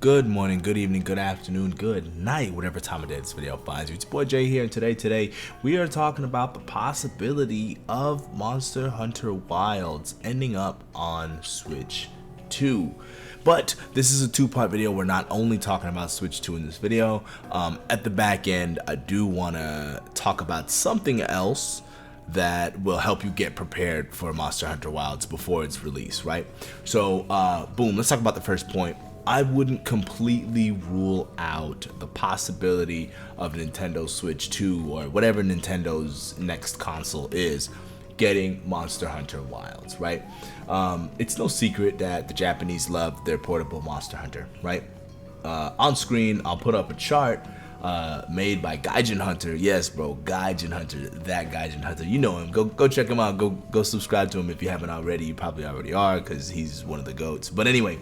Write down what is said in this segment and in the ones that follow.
Good morning, good evening, good afternoon, good night, whatever time of day this video finds you. It's your boy Jay here, and today we are talking about the possibility of Monster Hunter Wilds ending up on Switch 2. But this is a two-part video. We're not only talking about Switch 2 in this video. At the back end, I do want to talk about something else that will help you get prepared for Monster Hunter Wilds before its release, right? So, boom, let's talk about the first point. I wouldn't completely rule out the possibility of Nintendo Switch 2 or whatever Nintendo's next console is getting Monster Hunter Wilds, right? It's no secret that the Japanese love their portable Monster Hunter, right? On screen, I'll put up a chart made by Gaijin Hunter. Yes, bro, Gaijin Hunter, that Gaijin Hunter. You know him. Go check him out. Go subscribe to him if you haven't already. You probably already are because he's one of the GOATs. But anyway,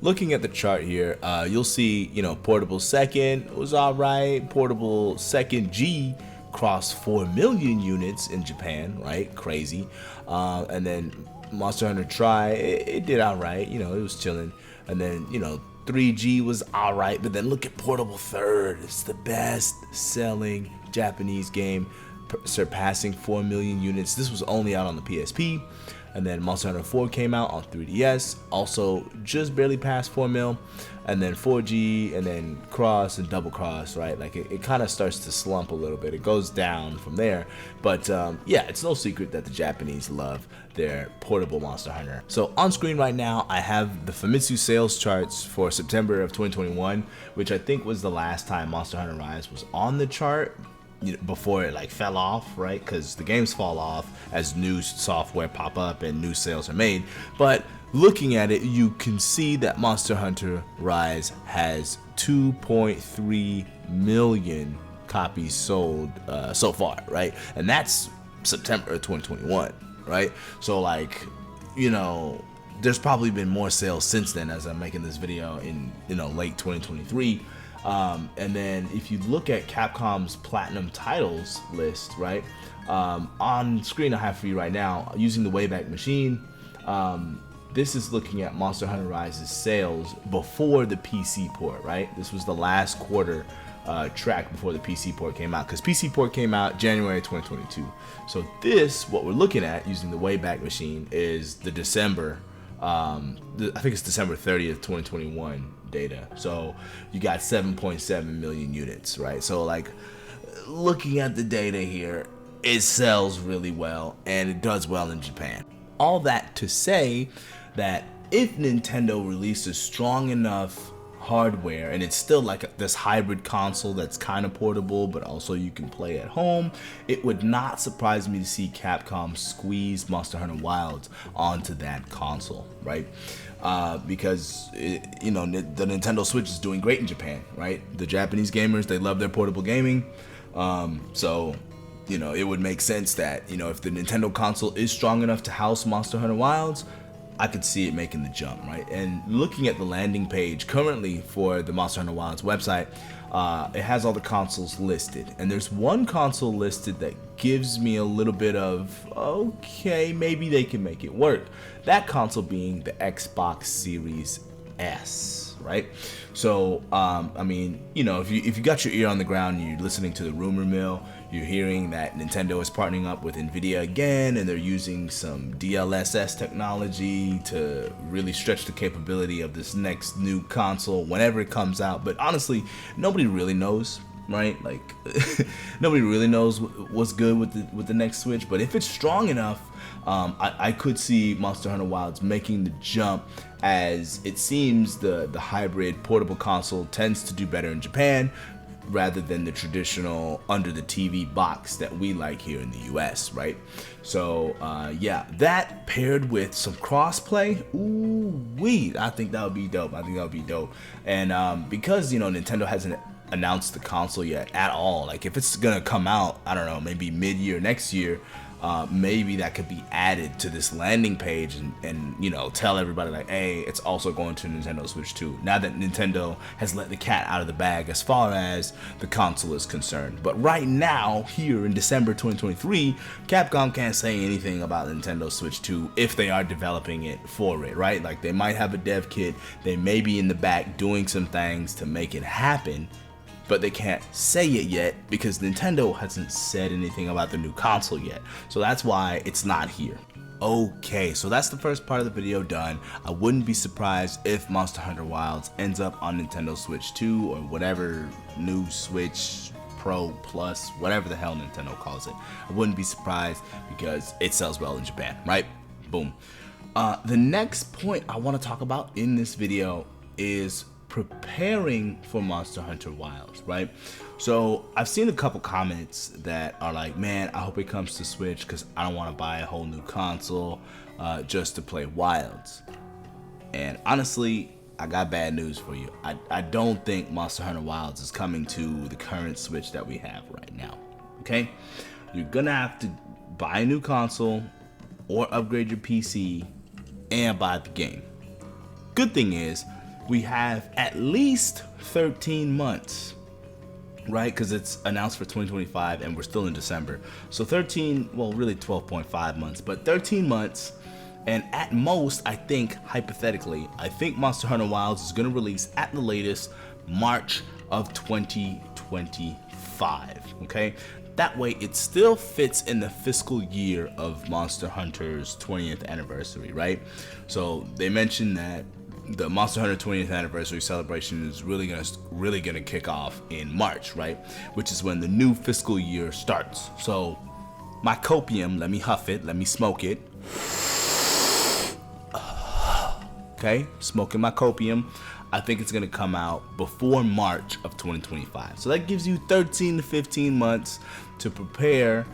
looking at the chart here, you'll see, portable second was all right. Portable second G crossed 4 million units in Japan, right? Crazy. And then Monster Hunter Tri, it did all right. It was chilling. And then, 3G was all right. But then look at Portable Third. It's the best selling Japanese game, surpassing 4 million units. This was only out on the PSP. And then Monster Hunter 4 came out on 3DS, also just barely past 4 mil, and then 4G, and then Cross and Double Cross, right? Like it kind of starts to slump a little bit. It goes down from there, but yeah, it's no secret that the Japanese love their portable Monster Hunter. So on screen right now, I have the Famitsu sales charts for September of 2021, which I think was the last time Monster Hunter Rise was on the chart, before it fell off, right? Because the games fall off as new software pop up and new sales are made. But looking at it, you can see that Monster Hunter Rise has 2.3 million copies sold so far, right? And that's September 2021, right? So there's probably been more sales since then as I'm making this video in late 2023. And then if you look at Capcom's Platinum titles list, right, on screen I have for you right now using the Wayback Machine. This is looking at Monster Hunter Rise's sales before the PC port, right? This was the last quarter track before the PC port came out, because PC port came out January 2022. So what we're looking at using the Wayback Machine is the December, I think it's December 30th, 2021 data. So you got 7.7 million units, right? So looking at the data here, it sells really well and it does well in Japan. All that to say that if Nintendo releases strong enough hardware and it's still this hybrid console that's kind of portable but also you can play at home, it would not surprise me to see Capcom squeeze Monster Hunter Wilds onto that console, right? Because the Nintendo Switch is doing great in Japan, right? The Japanese gamers, they love their portable gaming, so it would make sense that if the Nintendo console is strong enough to house Monster Hunter Wilds, I could see it making the jump, right? And looking at the landing page currently for the Monster Hunter Wilds website, it has all the consoles listed, and there's one console listed that gives me a little bit of, okay, maybe they can make it work. That console being the Xbox Series S, right? So, I mean, if you got your ear on the ground and you're listening to the rumor mill, you're hearing that Nintendo is partnering up with Nvidia again, and they're using some DLSS technology to really stretch the capability of this next new console whenever it comes out. But honestly, nobody really knows, right? Nobody really knows what's good with the next Switch. But if it's strong enough, I could see Monster Hunter Wilds making the jump, as it seems the hybrid portable console tends to do better in Japan rather than the traditional under the TV box that we like here in the US, right? So yeah, that paired with some crossplay, I think that would be dope. And because Nintendo hasn't announced the console yet at all, if it's gonna come out, I don't know, maybe mid-year next year, maybe that could be added to this landing page and you know, tell everybody like, hey, it's also going to Nintendo Switch 2, now that Nintendo has let the cat out of the bag as far as the console is concerned. But right now, here in December 2023, Capcom can't say anything about Nintendo Switch 2 if they are developing it for it, right? Like, they might have a dev kit, they may be in the back doing some things to make it happen, but they can't say it yet because Nintendo hasn't said anything about the new console yet. So that's why it's not here. Okay, so that's the first part of the video done. I wouldn't be surprised if Monster Hunter Wilds ends up on Nintendo Switch 2 or whatever new Switch Pro Plus, whatever the hell Nintendo calls it. I wouldn't be surprised because it sells well in Japan, right? Boom. The next point I want to talk about in this video is preparing for Monster Hunter Wilds, right? So I've seen a couple comments that are like, man, I hope it comes to Switch because I don't want to buy a whole new console just to play Wilds. And honestly, I got bad news for you. I don't think Monster Hunter Wilds is coming to the current Switch that we have right now, okay? You're gonna have to buy a new console or upgrade your PC and buy the game. Good thing is, we have at least 13 months, right? Because it's announced for 2025 and we're still in December. So 13, well, really 12.5 months, but 13 months. And at most, I think, hypothetically, I think Monster Hunter Wilds is going to release at the latest March of 2025, okay? That way, it still fits in the fiscal year of Monster Hunter's 20th anniversary, right? So they mentioned that the Monster Hunter 20th anniversary celebration is really gonna kick off in March, right? Which is when the new fiscal year starts. So my copium, let me huff it, let me smoke it. Okay, smoking my copium. I think it's gonna come out before March of 2025. So that gives you 13 to 15 months to prepare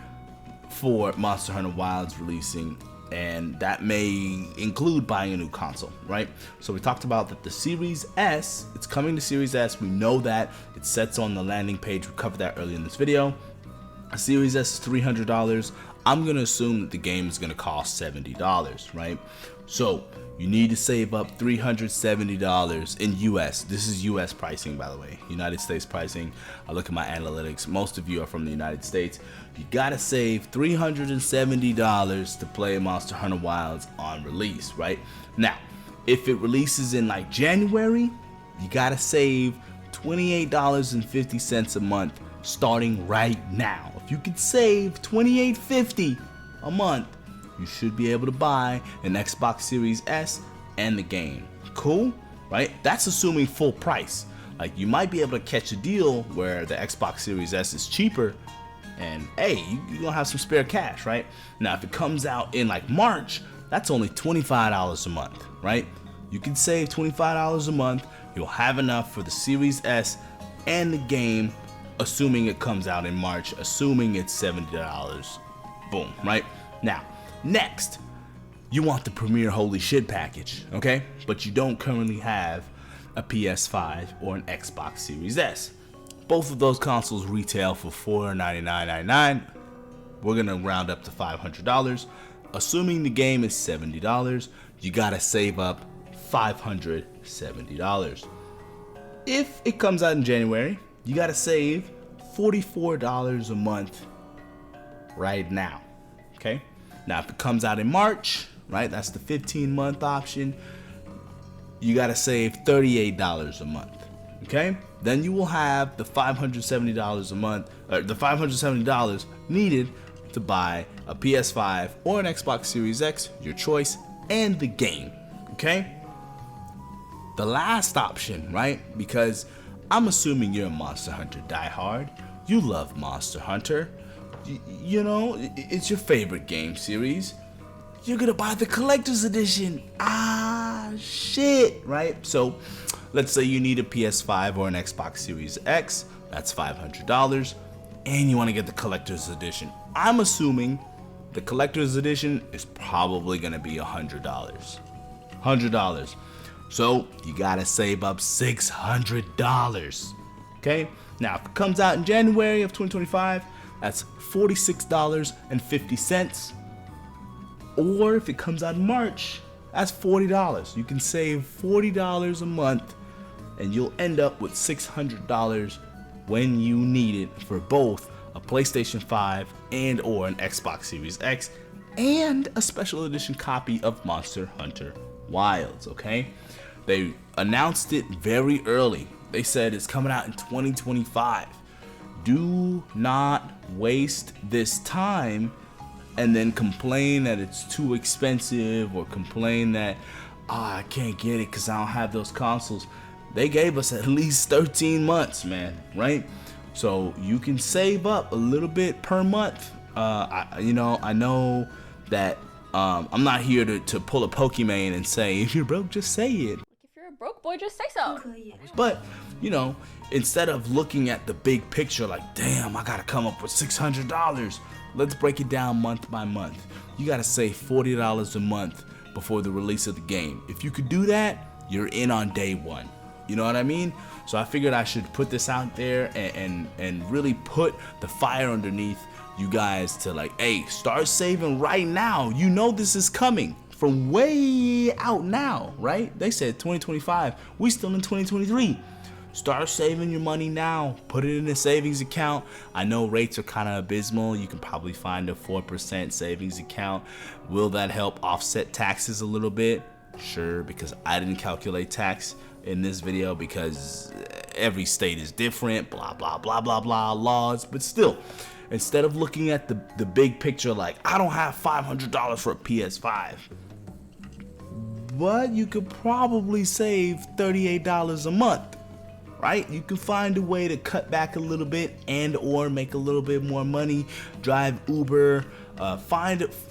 for Monster Hunter Wilds releasing. And that may include buying a new console, right? So we talked about that the Series S, it's coming to Series S. We know that. It sets on the landing page. We covered that earlier in this video. A Series S is $300. I'm gonna assume that the game is gonna cost $70, right? So you need to save up $370 in US. This is US pricing, by the way. United States pricing. I look at my analytics. Most of you are from the United States. You gotta save $370 to play Monster Hunter Wilds on release, right? Now, if it releases in like January, you gotta save $28.50 a month starting right now. If you could save $28.50 a month, you should be able to buy an Xbox Series S and the game. Cool, right? That's assuming full price. Like, you might be able to catch a deal where the Xbox Series S is cheaper and hey, you're gonna have some spare cash, right? Now, if it comes out in like March, that's only $25 a month, right? You can save $25 a month. You'll have enough for the Series S and the game, assuming it comes out in March, assuming it's $70. Boom, right? Now, next, you want the Premier Holy Shit package, okay? But you don't currently have a PS5 or an Xbox Series S. Both of those consoles retail for $499.99. We're gonna round up to $500. Assuming the game is $70, you gotta save up $570. If it comes out in January, you gotta save $44 a month right now, okay? Now, if it comes out in March, right, that's the 15-month option, you gotta save $38 a month, okay? Then you will have the $570 a month, or the $570 needed to buy a PS5 or an Xbox Series X, your choice, and the game, okay? The last option, right, because I'm assuming you're a Monster Hunter diehard, you love Monster Hunter, you know, it's your favorite game series. You're gonna buy the collector's edition. Ah, shit, right? So, let's say you need a PS5 or an Xbox Series X. That's $500, and you want to get the collector's edition. I'm assuming the collector's edition is probably gonna be $100. $100. So you gotta save up $600. Okay. Now, if it comes out in January of 2025, that's $46.50. Or if it comes out in March, that's $40. You can save $40 a month and you'll end up with $600 when you need it for both a PlayStation 5 and or an Xbox Series X and a special edition copy of Monster Hunter Wilds, okay? They announced it very early. They said it's coming out in 2025. Do not waste this time and then complain that it's too expensive or complain that I can't get it because I don't have those consoles. They gave us at least 13 months, man, right? So you can save up a little bit per month. I know that I'm not here to pull a Pokemon and say, if you're broke, just say it. If you're a broke boy, just say so. But, instead of looking at the big picture like, damn, I gotta come up with $600, let's break it down month by month. You gotta save $40 a month before the release of the game. If you could do that, you're in on day one. You know what I mean? So I figured I should put this out there and really put the fire underneath you guys to like, hey, start saving right now. You know this is coming from way out now, right? They said 2025. We still in 2023. Start saving your money now. Put it in a savings account. I know rates are kind of abysmal. You can probably find a 4% savings account. Will that help offset taxes a little bit? Sure, because I didn't calculate tax in this video because every state is different, blah, blah, blah, blah, blah, laws. But still, instead of looking at the big picture like, I don't have $500 for a PS5, but you could probably save $38 a month, right? You can find a way to cut back a little bit and or make a little bit more money, drive Uber,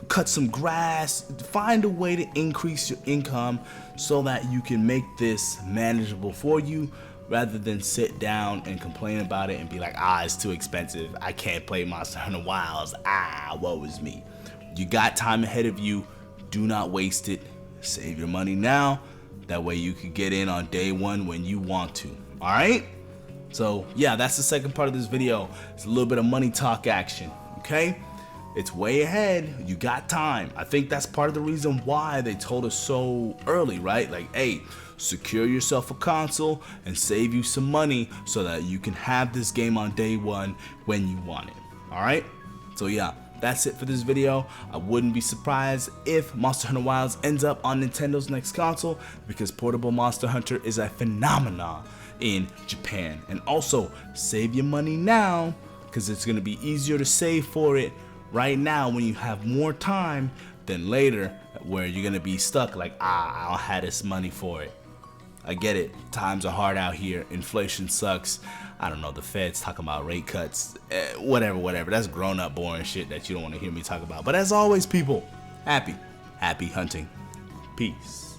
cut some grass, find a way to increase your income so that you can make this manageable for you rather than sit down and complain about it and be like, it's too expensive, I can't play Monster Hunter Wilds, woe is me. You got time ahead of you, do not waste it, save your money now, that way you can get in on day one when you want to. Alright? So yeah, that's the second part of this video. It's a little bit of money talk action, okay? It's way ahead, you got time. I think that's part of the reason why they told us so early, right? Like, hey, secure yourself a console and save you some money so that you can have this game on day one when you want it. Alright? So yeah, that's it for this video. I wouldn't be surprised if Monster Hunter Wilds ends up on Nintendo's next console because portable Monster Hunter is a phenomenon in Japan. And also, save your money now because it's going to be easier to save for it right now when you have more time than later where you're going to be stuck like, I don't have this money for it. I get it. Times are hard out here. Inflation sucks. I don't know, the Fed's talking about rate cuts. Whatever. That's grown up boring shit that you don't want to hear me talk about. But as always, people, happy hunting. Peace.